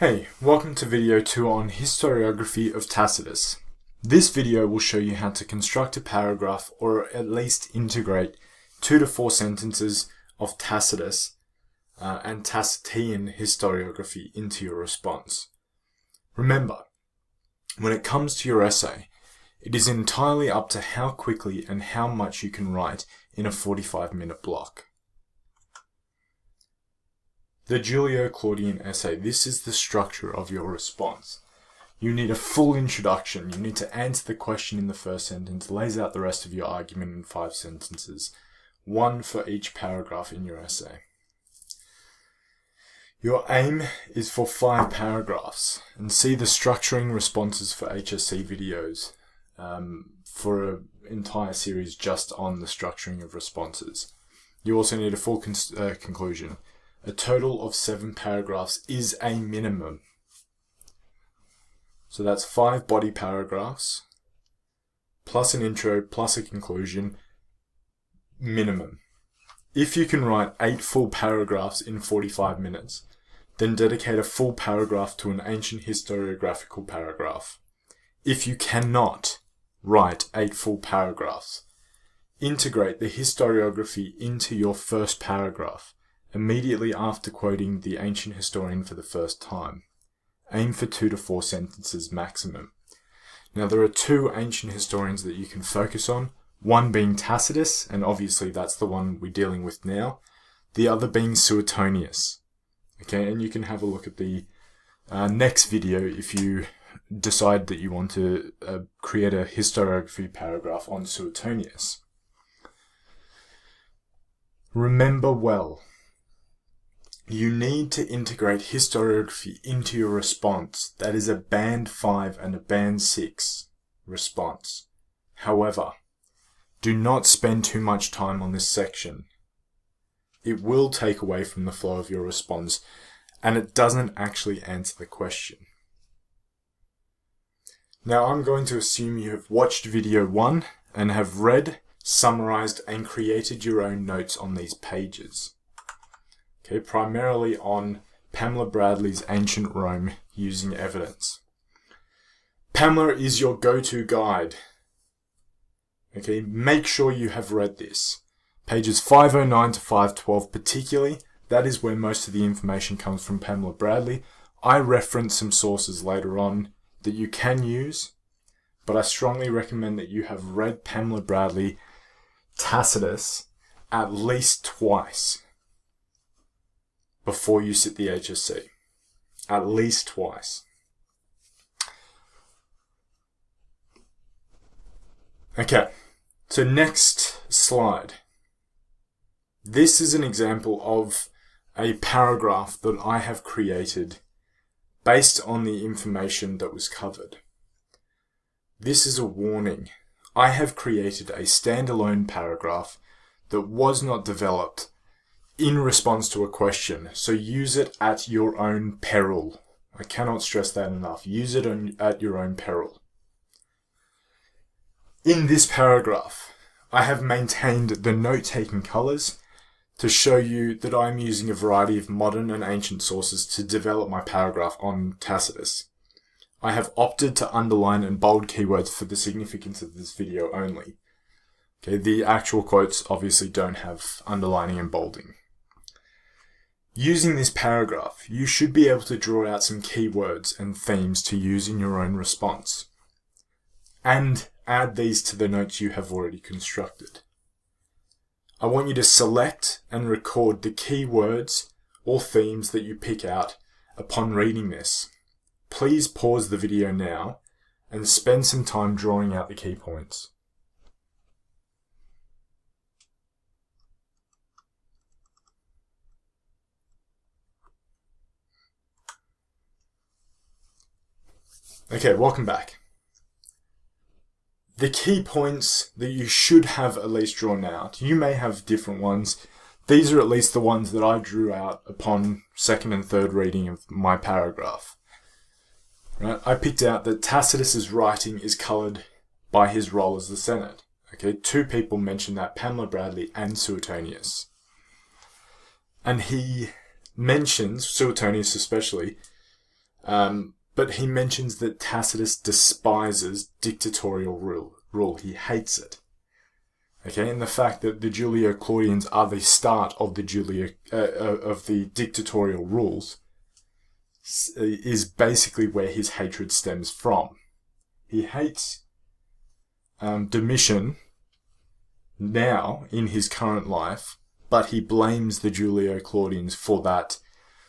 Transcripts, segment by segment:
Hey, welcome to video 2 on Historiography of Tacitus. This video will show you how to construct a paragraph or at least integrate 2 to 4 sentences of Tacitus and Tacitian historiography into your response. Remember, when it comes to your essay, it is entirely up to how quickly and how much you can write in a 45-minute block. The Julio-Claudian essay, this is the structure of your response. You need a full introduction, you need to answer the question in the first sentence, lays out the rest of your argument in 5 sentences, 1 for each paragraph in your essay. Your aim is for 5 paragraphs, and see the structuring responses for HSC videos for an entire series just on the structuring of responses. You also need a full conclusion. A total of 7 paragraphs is a minimum. So that's 5 body paragraphs, plus an intro, plus a conclusion, minimum. If you can write 8 full paragraphs in 45 minutes, then dedicate a full paragraph to an ancient historiographical paragraph. If you cannot write 8 full paragraphs, integrate the historiography into your first paragraph immediately after quoting the ancient historian for the first time. Aim for 2 to 4 sentences maximum. Now there are 2 ancient historians that you can focus on, one being Tacitus, and obviously that's the one we're dealing with now, the other being Suetonius. Okay, and you can have a look at the next video if you decide that you want to create a historiography paragraph on Suetonius. Remember well, you need to integrate historiography into your response. That is a band 5 and a band 6 response. However, do not spend too much time on this section. It will take away from the flow of your response, and it doesn't actually answer the question. Now I'm going to assume you have watched video 1 and have read, summarized, and created your own notes on these pages. Okay, primarily on Pamela Bradley's Ancient Rome Using Evidence. Pamela is your go-to guide. Okay, make sure you have read this. Pages 509 to 512 particularly, that is where most of the information comes from Pamela Bradley. I reference some sources later on that you can use, but I strongly recommend that you have read Pamela Bradley, Tacitus, at least twice before you sit the HSC. At least twice. Okay, so next slide. This is an example of a paragraph that I have created based on the information that was covered. This is a warning. I have created a standalone paragraph that was not developed in response to a question, so use it at your own peril. I cannot stress that enough. Use it at your own peril. In this paragraph, I have maintained the note-taking colors to show you that I'm using a variety of modern and ancient sources to develop my paragraph on Tacitus. I have opted to underline and bold keywords for the significance of this video only. Okay, the actual quotes obviously don't have underlining and bolding. Using this paragraph, you should be able to draw out some keywords and themes to use in your own response, and add these to the notes you have already constructed. I want you to select and record the keywords or themes that you pick out upon reading this. Please pause the video now and spend some time drawing out the key points. Okay, welcome back. The key points that you should have at least drawn out, you may have different ones. These are at least the ones that I drew out upon second and third reading of my paragraph. Right? I picked out that Tacitus's writing is coloured by his role as the Senate. Okay, 2 people mentioned that, Pamela Bradley and Suetonius. And he mentions, Suetonius especially, But he mentions that Tacitus despises dictatorial rule. He hates it. Okay, and the fact that the Julio-Claudians are the start of the dictatorial rules is basically where his hatred stems from. He hates Domitian now in his current life, but he blames the Julio-Claudians for that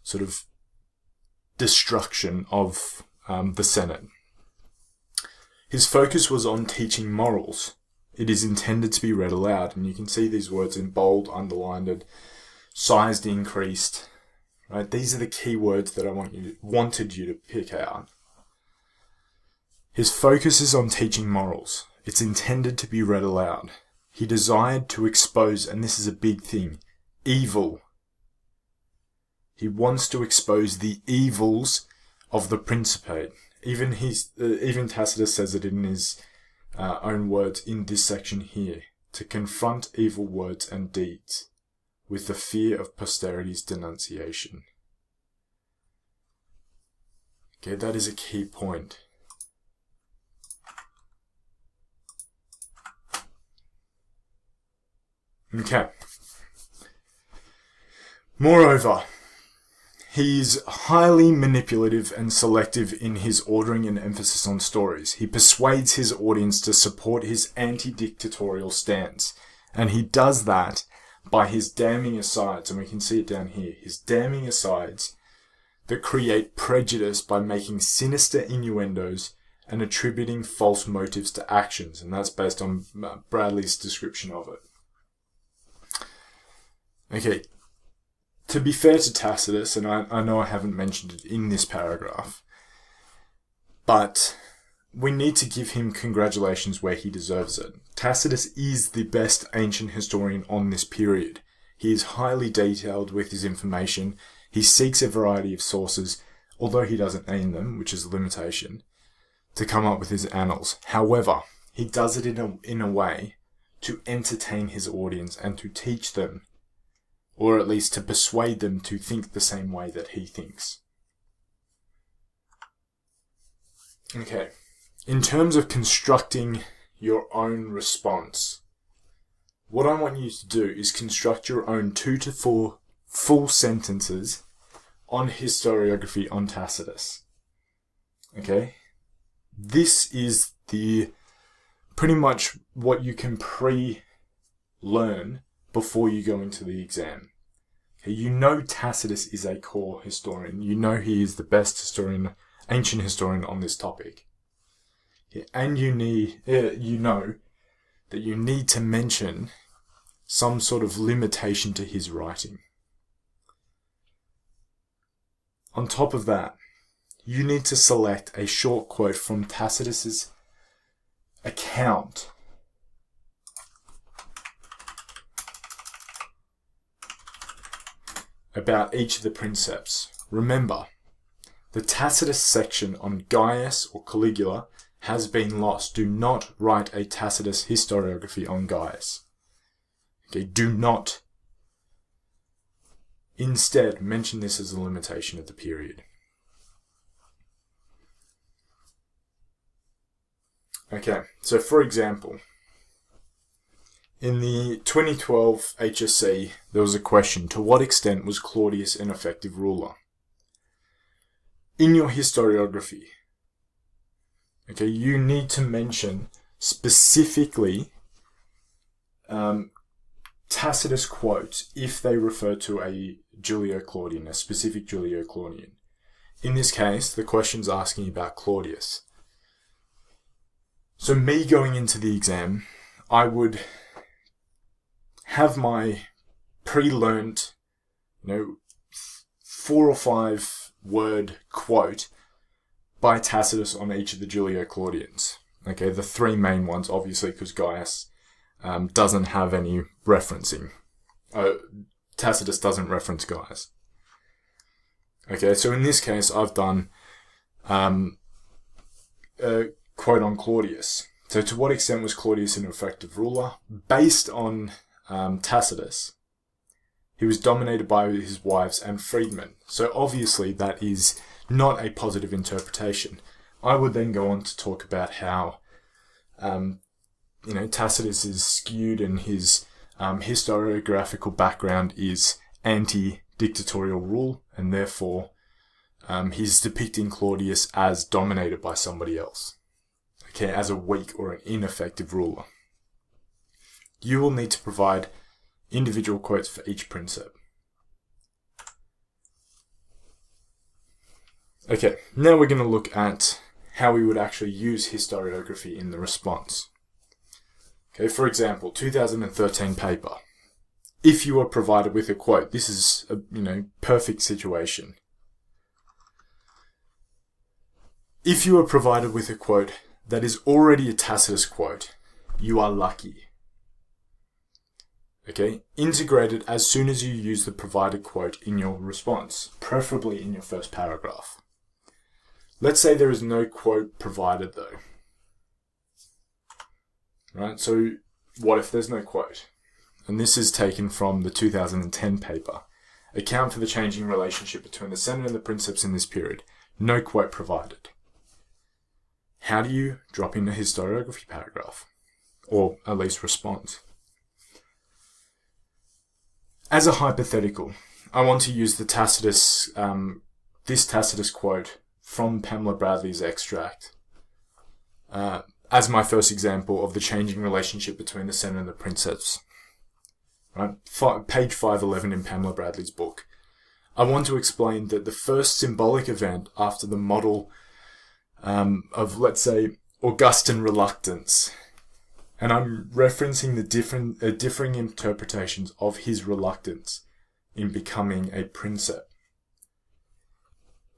sort of destruction of the Senate. His focus was on teaching morals. It is intended to be read aloud, and you can see these words in bold, underlined, sized, increased. Right? These are the key words that I wanted you to pick out. His focus is on teaching morals. It's intended to be read aloud. He desired to expose, and this is a big thing, evil. He wants to expose the evils of the Principate. Even Tacitus says it in his own words in this section here, to confront evil words and deeds with the fear of posterity's denunciation. Okay, that is a key point. Okay. Moreover, he's highly manipulative and selective in his ordering and emphasis on stories. He persuades his audience to support his anti-dictatorial stance. And he does that by his damning asides, and we can see it down here, his damning asides that create prejudice by making sinister innuendos and attributing false motives to actions. And that's based on Bradley's description of it. Okay. To be fair to Tacitus, and I know I haven't mentioned it in this paragraph, but we need to give him congratulations where he deserves it. Tacitus is the best ancient historian on this period. He is highly detailed with his information. He seeks a variety of sources, although he doesn't name them, which is a limitation, to come up with his annals. However, he does it in a way to entertain his audience and to teach them, or at least to persuade them to think the same way that he thinks. Okay, in terms of constructing your own response, what I want you to do is construct your own 2 to 4 full sentences on historiography on Tacitus. Okay? This is pretty much what you can pre-learn before you go into the exam. Okay, you know Tacitus is a core historian. You know he is the best ancient historian on this topic. Okay, and you know that you need to mention some sort of limitation to his writing. On top of that, you need to select a short quote from Tacitus's account about each of the princeps. Remember, the Tacitus section on Gaius or Caligula has been lost. Do not write a Tacitus historiography on Gaius. Okay, do not. Instead, mention this as a limitation of the period. Okay, so for example, in the 2012 HSC, there was a question: to what extent was Claudius an effective ruler? In your historiography, okay, you need to mention specifically Tacitus quotes if they refer to a Julio-Claudian, a specific Julio-Claudian. In this case, the question's asking about Claudius. So me going into the exam, I would have my pre-learnt, 4 or 5 word quote by Tacitus on each of the Julio-Claudians. Okay, the 3 main ones, obviously, because Gaius doesn't have any referencing. Tacitus doesn't reference Gaius. Okay, so in this case, I've done a quote on Claudius. So to what extent was Claudius an effective ruler? Based on Tacitus, He was dominated by his wives and freedmen. So obviously that is not a positive interpretation. I would then go on to talk about how, Tacitus is skewed and his historiographical background is anti-dictatorial rule, and therefore he's depicting Claudius as dominated by somebody else, okay, as a weak or an ineffective ruler. You will need to provide individual quotes for each princeps. Okay, now we're going to look at how we would actually use historiography in the response. Okay, for example, 2013 paper. If you are provided with a quote, this is a perfect situation. If you are provided with a quote that is already a Tacitus quote, you are lucky. Okay, integrate it as soon as you use the provided quote in your response, preferably in your first paragraph. Let's say there is no quote provided though. Right, so what if there's no quote? And this is taken from the 2010 paper. Account for the changing relationship between the Senate and the princeps in this period. No quote provided. How do you drop in a historiography paragraph? Or at least response? As a hypothetical, I want to use the Tacitus, this Tacitus quote from Pamela Bradley's extract as my first example of the changing relationship between the Senate and the princeps. Right? Page 511 in Pamela Bradley's book. I want to explain that the first symbolic event after the model of, let's say, Augustan reluctance, and I'm referencing the differing interpretations of his reluctance in becoming a princeps.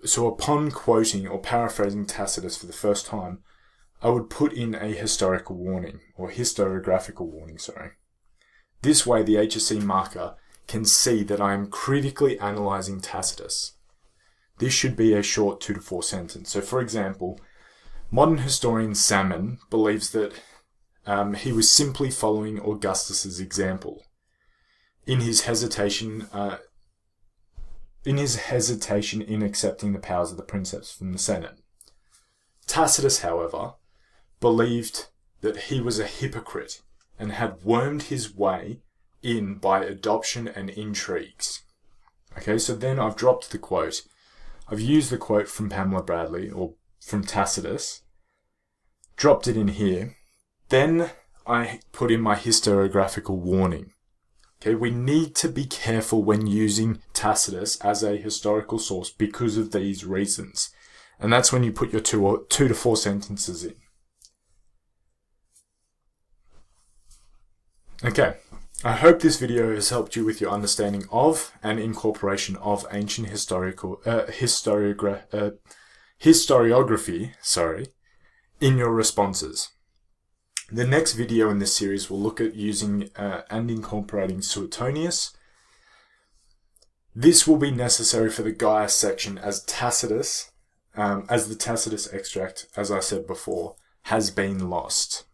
So upon quoting or paraphrasing Tacitus for the first time, I would put in a historical warning, or historiographical warning, sorry. This way the HSC marker can see that I am critically analysing Tacitus. This should be a short 2 to 4 sentence. So for example, modern historian Salmon believes that he was simply following Augustus's example in his hesitation in accepting the powers of the princeps from the Senate. Tacitus, however, believed that he was a hypocrite and had wormed his way in by adoption and intrigues. Okay, so then I've dropped the quote. I've used the quote from Pamela Bradley, or from Tacitus, dropped it in here. Then I put in my historiographical warning. Okay, we need to be careful when using Tacitus as a historical source because of these reasons. And that's when you put your 2 to 4 sentences in. Okay, I hope this video has helped you with your understanding of and incorporation of ancient historiography, in your responses. The next video in this series will look at using and incorporating Suetonius. This will be necessary for the Gaius section as Tacitus, as the Tacitus extract, as I said before, has been lost.